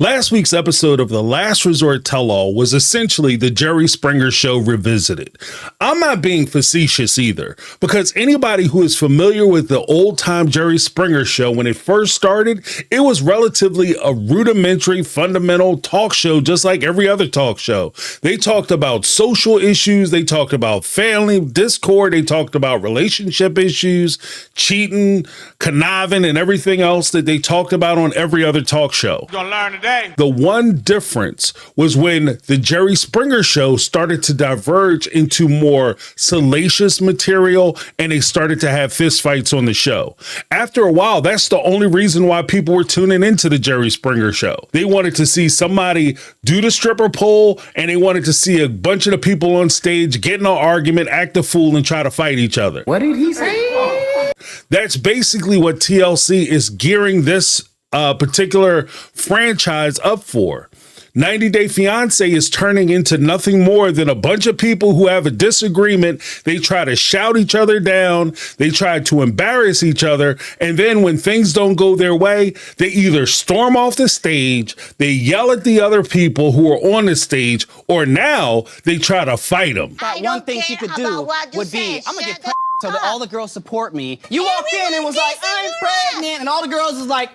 Last week's episode of The Last Resort Tell-All was essentially the Jerry Springer Show revisited. I'm not being facetious either, because anybody who is familiar with the old-time Jerry Springer Show when it first started, it was relatively a rudimentary, fundamental talk show just like every other talk show. They talked about social issues, they talked about family discord, they talked about relationship issues, cheating, conniving, and everything else that they talked about on every other talk show. You're gonna learn today. The one difference was when the Jerry Springer Show started to diverge into more salacious material and they started to have fistfights on the show. After a while, that's the only reason why people were tuning into the Jerry Springer Show. They wanted to see somebody do the stripper pole and they wanted to see a bunch of the people on stage get in an argument, act a fool, and try to fight each other. What did he say? That's basically what TLC is gearing this particular franchise up for. 90 Day Fiancé is turning into nothing more than a bunch of people who have a disagreement. They try to shout each other down. They try to embarrass each other. And then when things don't go their way, they either storm off the stage, they yell at the other people who are on the stage, or now they try to fight them. But one thing she could do would be, I'm gonna get pregnant so that all the girls support me. You walked in and was like, I'm pregnant, and all the girls was like,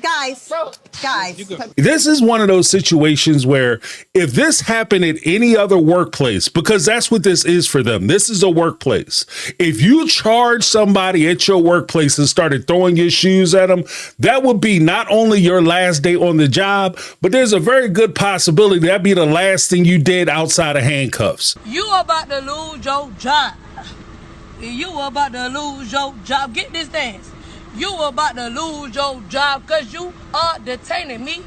guys. This is one of those situations where if this happened at any other workplace, because that's what this is for them, this is a workplace. If you charge somebody at your workplace and started throwing your shoes at them, that would be not only your last day on the job, but there's a very good possibility that'd be the last thing you did outside of handcuffs. You about to lose your job. You about to lose your job. Get this dance. You about to lose your job because you are detaining me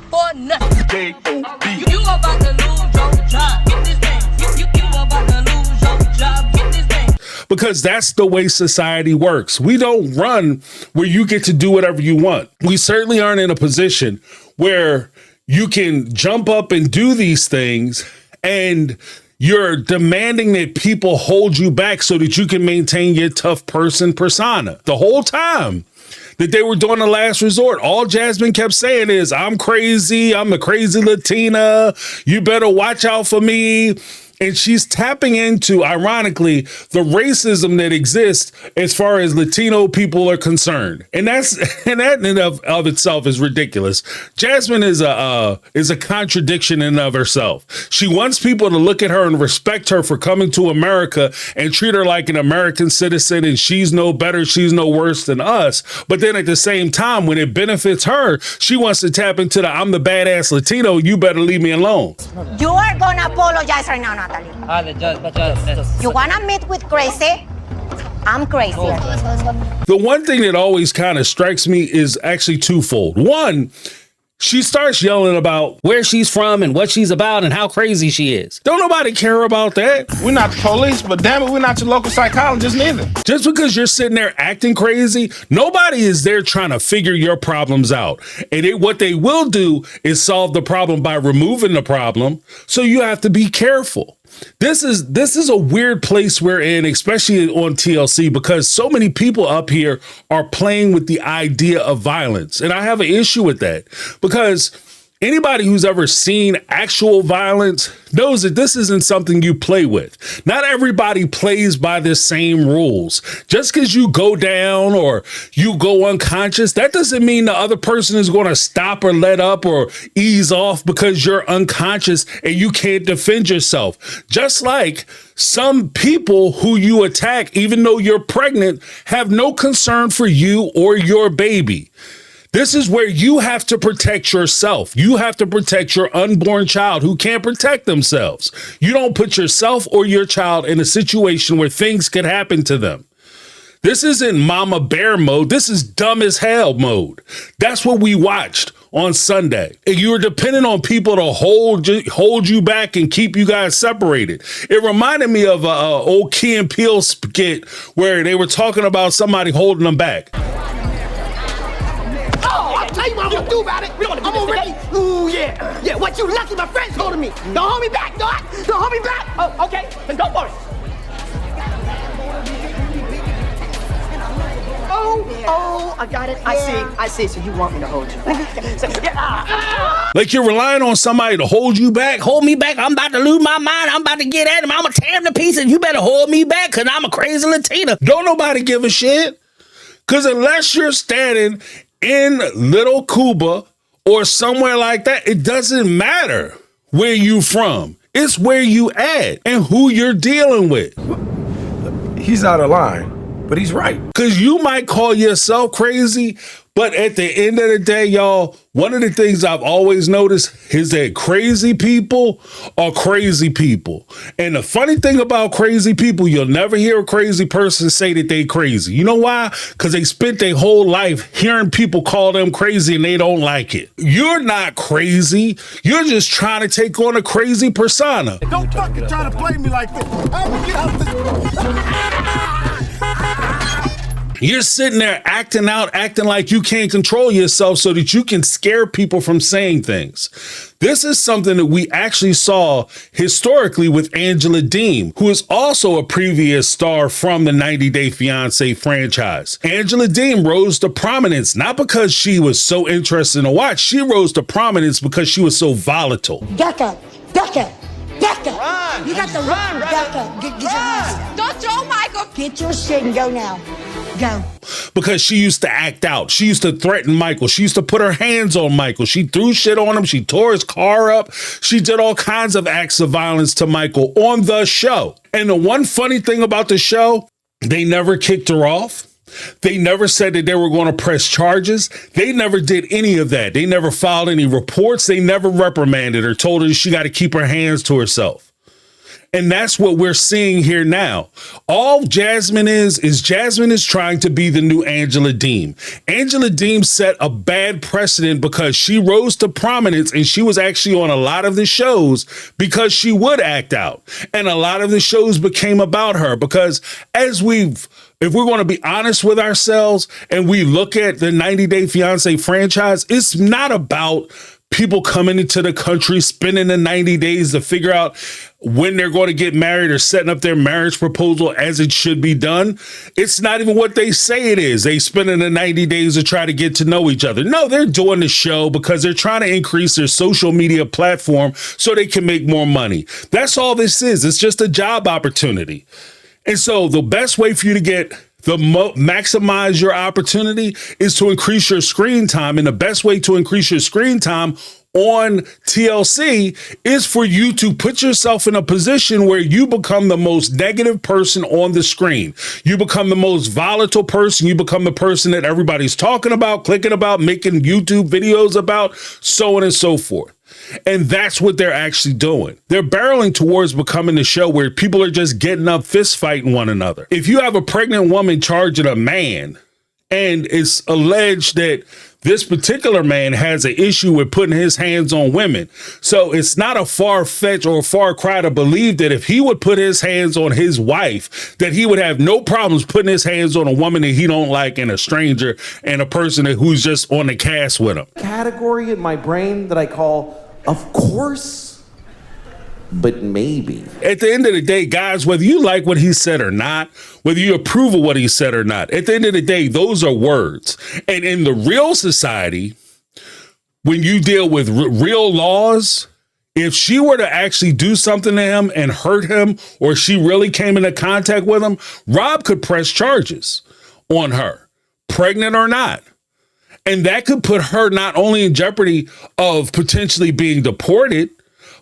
for nothing. You about to lose your job. Get this dance. You about to lose your job. Get this dance. Because that's the way society works. We don't run where you get to do whatever you want. We certainly aren't in a position where you can jump up and do these things and you're demanding that people hold you back so that you can maintain your tough person persona. The whole time that they were doing The Last Resort, all Jasmine kept saying is, I'm crazy, I'm a crazy Latina, you better watch out for me. And she's tapping into, ironically, the racism that exists as far as Latino people are concerned. And that in and of itself is ridiculous. Jasmine is a contradiction in and of herself. She wants people to look at her and respect her for coming to America and treat her like an American citizen and she's no better, she's no worse than us. But then at the same time, when it benefits her, she wants to tap into the I'm the badass Latino, you better leave me alone. You are gonna apologize right now, Natalie. You wanna meet with crazy? I'm crazy. The one thing that always kind of strikes me is actually twofold. One, she starts yelling about where she's from and what she's about and how crazy she is. Don't nobody care about that. We're not the police, but damn it, we're not your local psychologist neither. Just because you're sitting there acting crazy, nobody is there trying to figure your problems out. And what they will do is solve the problem by removing the problem. So you have to be careful. This is a weird place we're in, especially on TLC, because so many people up here are playing with the idea of violence. And I have an issue with that because anybody who's ever seen actual violence knows that this isn't something you play with. Not everybody plays by the same rules. Just because you go down or you go unconscious, that doesn't mean the other person is going to stop or let up or ease off because you're unconscious and you can't defend yourself. Just like some people who you attack, even though you're pregnant, have no concern for you or your baby. This is where you have to protect yourself. You have to protect your unborn child who can't protect themselves. You don't put yourself or your child in a situation where things could happen to them. This isn't mama bear mode. This is dumb as hell mode. That's what we watched on Sunday. And you were dependent on people to hold you back and keep you guys separated. It reminded me of an old Key and Peele skit where they were talking about somebody holding them back. Tell you what I'm gonna do about it. I'm already. Ooh, yeah. Yeah, what you lucky my friend's holding me. Don't hold me back, dog. Don't hold me back. Oh, okay. Then go for it. Oh, I got it. I see. So you want me to hold you. Like you're relying on somebody to hold you back. Hold me back. I'm about to lose my mind. I'm about to get at him. I'm going to tear him to pieces. You better hold me back because I'm a crazy Latina. Don't nobody give a shit. Because unless you're standing in Little Cuba or somewhere like that, it doesn't matter where you from. It's where you at and who you're dealing with. He's out of line, but he's right. Because you might call yourself crazy, but at the end of the day, y'all, one of the things I've always noticed is that crazy people are crazy people. And the funny thing about crazy people, you'll never hear a crazy person say that they crazy. You know why? Because they spent their whole life hearing people call them crazy and they don't like it. You're not crazy. You're just trying to take on a crazy persona. Don't fucking try to play me like this. I will get out this. You're sitting there acting like you can't control yourself so that you can scare people from saying things. This is something that we actually saw historically with Angela Deem, who is also a previous star from the 90 Day Fiancé franchise. Angela Deem rose to prominence, not because she was so interesting to watch. She rose to prominence because she was so volatile. Becca. Run. You got to run, Becca. Get your hands. Don't throw Michael. Get your shit and go now. Go. Because she used to act out. She used to threaten Michael. She used to put her hands on Michael. She threw shit on him. She tore his car up. She did all kinds of acts of violence to Michael on the show. And the one funny thing about the show, they never kicked her off. They never said that they were going to press charges. They never did any of that. They never filed any reports. They never reprimanded her, told her she got to keep her hands to herself. And that's what we're seeing here now. All Jasmine is Jasmine is trying to be the new Angela Deem. Angela Deem set a bad precedent because she rose to prominence and she was actually on a lot of the shows because she would act out. And a lot of the shows became about her because if we're going to be honest with ourselves and we look at the 90 Day Fiancé franchise, it's not about people coming into the country, spending the 90 days to figure out when they're going to get married or setting up their marriage proposal as it should be done. It's not even what they say it is. They spending the 90 days to try to get to know each other. No, they're doing the show because they're trying to increase their social media platform so they can make more money. That's all this is. It's just a job opportunity. And so the best way for you to get maximize your opportunity is to increase your screen time. And the best way to increase your screen time on TLC is for you to put yourself in a position where you become the most negative person on the screen. You become the most volatile person. You become the person that everybody's talking about, clicking about, making YouTube videos about, so on and so forth. And that's what they're actually doing. They're barreling towards becoming a show where people are just getting up, fist fighting one another. If you have a pregnant woman charging a man and it's alleged that this particular man has an issue with putting his hands on women. So it's not a far-fetched or a far cry to believe that if he would put his hands on his wife, that he would have no problems putting his hands on a woman that he don't like and a stranger and a person who's just on the cast with him. Category in my brain that I call, of course, but maybe. At the end of the day, guys, whether you like what he said or not, whether you approve of what he said or not, at the end of the day, those are words. And in the real society, when you deal with real laws, if she were to actually do something to him and hurt him, or she really came into contact with him, Rob could press charges on her, pregnant or not. And that could put her not only in jeopardy of potentially being deported,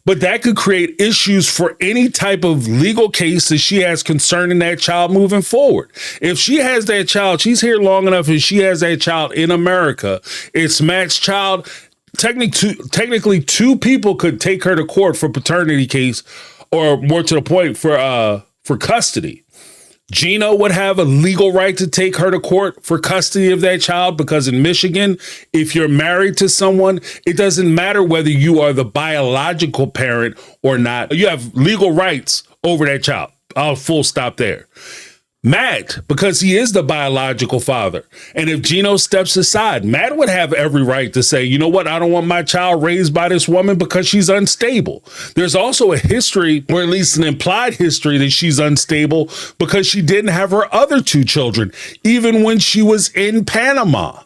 but that could create issues for any type of legal case that she has concerning that child moving forward. If she has that child, she's here long enough and she has that child in America, it's Matt's child. Technically, two people could take her to court for paternity case, or more to the point, for custody. Gino would have a legal right to take her to court for custody of that child because in Michigan, if you're married to someone, it doesn't matter whether you are the biological parent or not. You have legal rights over that child. I'll full stop there. Matt, because he is the biological father. And if Gino steps aside, Matt would have every right to say, you know what, I don't want my child raised by this woman because she's unstable. There's also a history, or at least an implied history, that she's unstable because she didn't have her other 2 children, even when she was in Panama.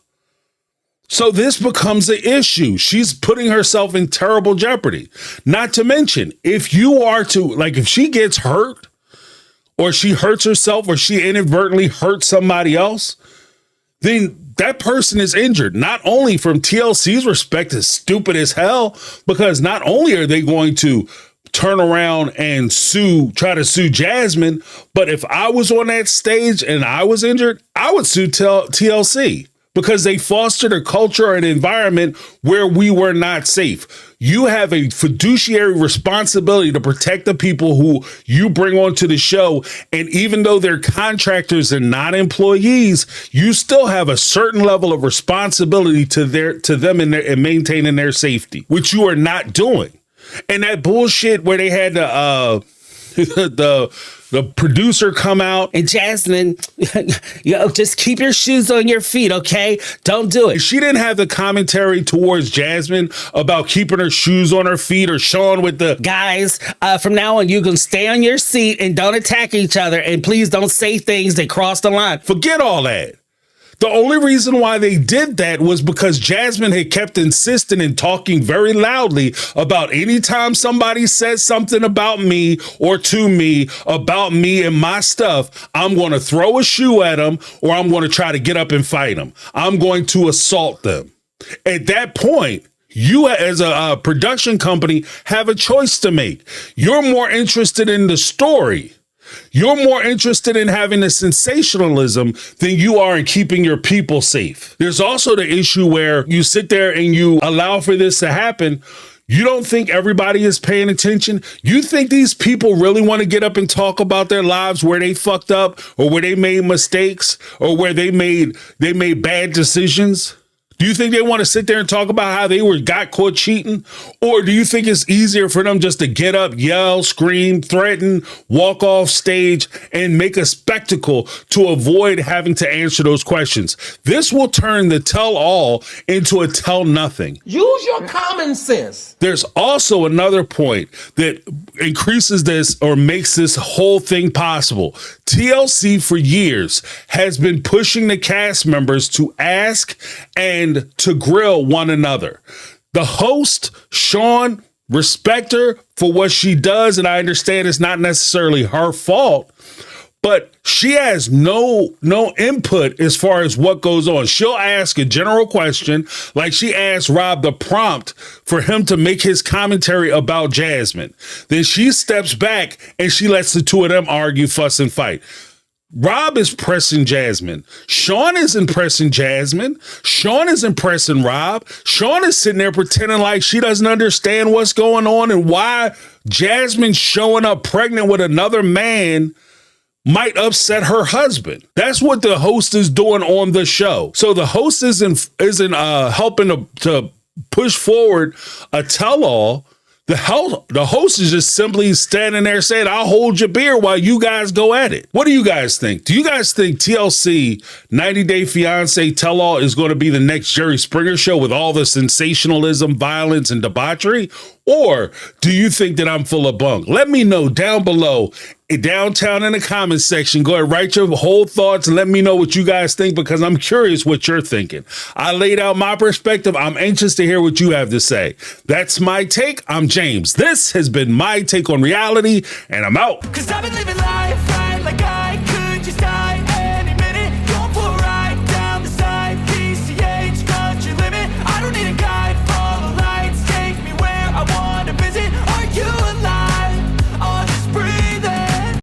So this becomes an issue. She's putting herself in terrible jeopardy. Not to mention, if you are to, like, if she gets hurt, or she hurts herself, or she inadvertently hurts somebody else, then that person is injured. Not only from TLC's respect is stupid as hell, because not only are they going to turn around and try to sue Jasmine, but if I was on that stage and I was injured, I would sue TLC. Because they fostered a culture or an environment where we were not safe. You have a fiduciary responsibility to protect the people who you bring onto the show. And even though they're contractors and not employees, you still have a certain level of responsibility to them in maintaining their safety, which you are not doing. And that bullshit where they had the producer come out and Jasmine, just keep your shoes on your feet, okay? Don't do it. She didn't have the commentary towards Jasmine about keeping her shoes on her feet, or Sean with the guys, from now on, you can stay on your seat and don't attack each other, and please don't say things that cross the line. Forget all that. The only reason why they did that was because Jasmine had kept insisting and talking very loudly about anytime somebody says something about me or to me about me and my stuff, I'm going to throw a shoe at them, or I'm going to try to get up and fight them. I'm going to assault them. At that point, you as a production company have a choice to make. You're more interested in the story. You're more interested in having the sensationalism than you are in keeping your people safe. There's also the issue where you sit there and you allow for this to happen. You don't think everybody is paying attention? You think these people really want to get up and talk about their lives, where they fucked up, or where they made mistakes, or where they made bad decisions? Do you think they want to sit there and talk about how they got caught cheating? Or do you think it's easier for them just to get up, yell, scream, threaten, walk off stage, and make a spectacle to avoid having to answer those questions? This will turn the tell-all into a tell-nothing. Use your common sense. There's also another point that increases this or makes this whole thing possible. TLC for years has been pushing the cast members to ask and to grill one another. The host, Sean, respect her for what she does, and I understand it's not necessarily her fault, but she has no input as far as what goes on. She'll ask a general question, like she asked Rob the prompt for him to make his commentary about Jasmine. Then she steps back and she lets the two of them argue, fuss, and fight. Rob is pressing Jasmine. Sean isn't pressing Jasmine. Sean isn't pressing Rob. Sean is sitting there pretending like she doesn't understand what's going on and why Jasmine showing up pregnant with another man might upset her husband. That's what the host is doing on the show. So the host isn't helping to push forward a tell-all. The host is just simply standing there saying, I'll hold your beer while you guys go at it. What do you guys think? Do you guys think TLC 90 Day Fiancé tell-all is going to be the next Jerry Springer show with all the sensationalism, violence, and debauchery? Or do you think that I'm full of bunk? Let me know down below, downtown in the comments section. Go ahead, write your whole thoughts and let me know what you guys think, because I'm curious what you're thinking. I laid out my perspective. I'm anxious to hear what you have to say. That's my take. I'm James. This has been My Take on Reality, and I'm out. 'Cause I've been living life right like